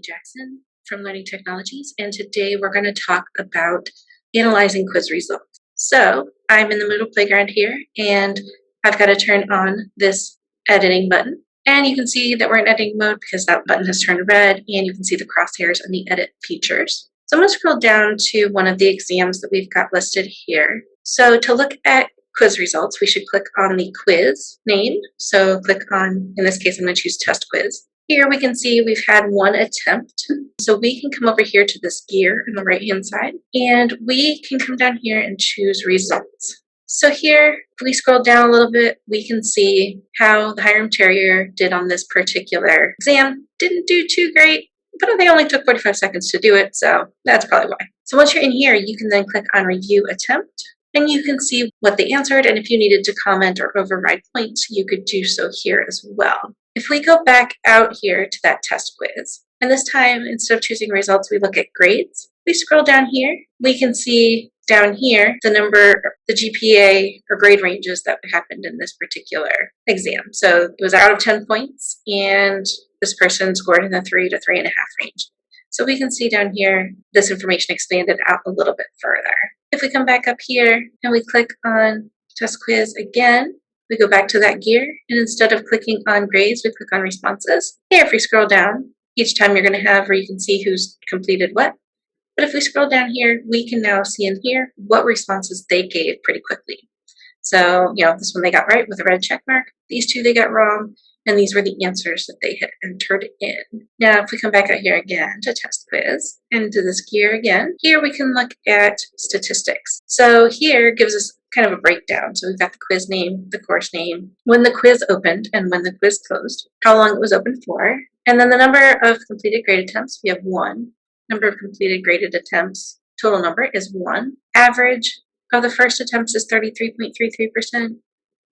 Jackson from Learning Technologies, and today we're going to talk about analyzing quiz results. So I'm in the Moodle playground here, and I've got to turn on this editing button. And you can see that we're in editing mode because that button has turned red, and you can see the crosshairs on the edit features. So I'm going to scroll down to one of the exams that we've got listed here. So to look at quiz results, we should click on the quiz name. So click on, in this case, I'm going to choose test quiz. Here we can see we've had one attempt. So we can come over here to this gear on the right-hand side, and we can come down here and choose results. So here, if we scroll down a little bit, we can see how the Hiram Terrier did on this particular exam. Didn't do too great, but they only took 45 seconds to do it, so that's probably why. So once you're in here, you can then click on Review Attempt, and you can see what they answered, and if you needed to comment or override points, you could do so here as well. If we go back out here to that test quiz, and this time, instead of choosing results, we look at grades. We scroll down here, we can see down here the number, the GPA or grade ranges that happened in this particular exam. So it was out of 10 points, and this person scored in the 3 to 3.5 range. So we can see down here, this information expanded out a little bit further. If we come back up here and we click on test quiz again, we go back to that gear, and instead of clicking on grades, we click on responses. Here, if we scroll down, each time you're going to have where you can see who's completed what. But if we scroll down here, we can now see in here what responses they gave pretty quickly. So, this one they got right with a red check mark. These two they got wrong, and these were the answers that they had entered in. Now, if we come back out here again to test quiz, and to this gear again, here we can look at statistics. So here gives us kind of a breakdown. So we've got the quiz name, the course name, when the quiz opened and when the quiz closed, how long it was open for, and then the number of completed grade attempts, we have 1. Number of completed graded attempts, total number is 1. Average of the first attempts is 33.33%.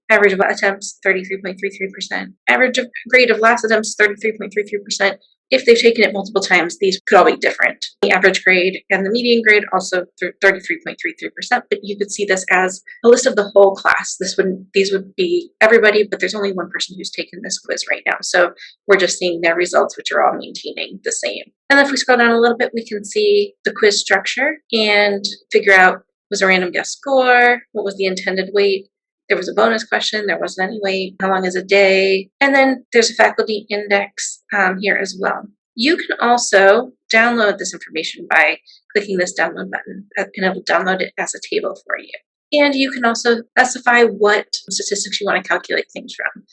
Average of attempts, 33.33%. Average of grade of last attempts, 33.33%. If they've taken it multiple times, these could all be different. The average grade and the median grade also 33.33%, but you could see this as a list of the whole class. These would be everybody, but there's only one person who's taken this quiz right now. So we're just seeing their results, which are all maintaining the same. And then if we scroll down a little bit, we can see the quiz structure and figure out, was a random guess score, what was the intended weight, there was a bonus question, there wasn't any weight, how long is a day, and then there's a faculty index here as well. You can also download this information by clicking this download button, and it will download it as a table for you. And you can also specify what statistics you want to calculate things from.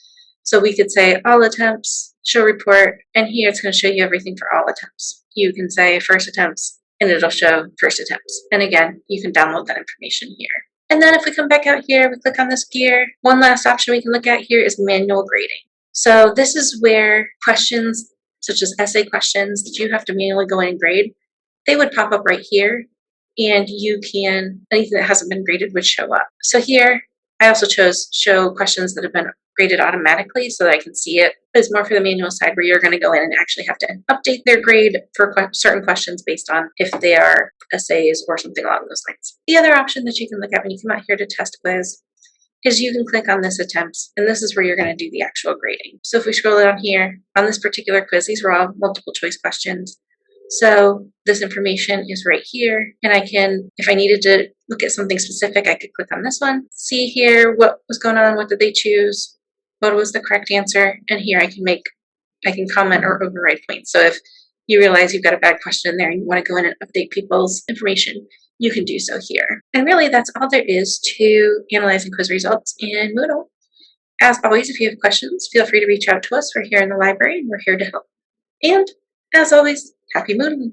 So we could say all attempts, show report, and here it's going to show you everything for all attempts. You can say first attempts, and it'll show first attempts. And again, you can download that information here. And then if we come back out here, we click on this gear. One last option we can look at here is manual grading. So this is where questions such as essay questions that you have to manually go in and grade, they would pop up right here, and anything that hasn't been graded would show up. So here, I also chose show questions that have been graded automatically so that I can see it. It's more for the manual side where you're going to go in and actually have to update their grade for certain questions based on if they are essays or something along those lines. The other option that you can look at when you come out here to test quiz is you can click on this attempts, and this is where you're going to do the actual grading. So if we scroll down here on this particular quiz, these were all multiple choice questions. So this information is right here, and I can, if I needed to look at something specific, I could click on this one, see here what was going on, what did they choose, what was the correct answer, and here I can comment or override points. So if you realize you've got a bad question in there and you want to go in and update people's information, you can do so here. And really, that's all there is to analyzing quiz results in Moodle. As always, if you have questions, feel free to reach out to us. We're here in the library, and we're here to help. And as always, happy Moodling!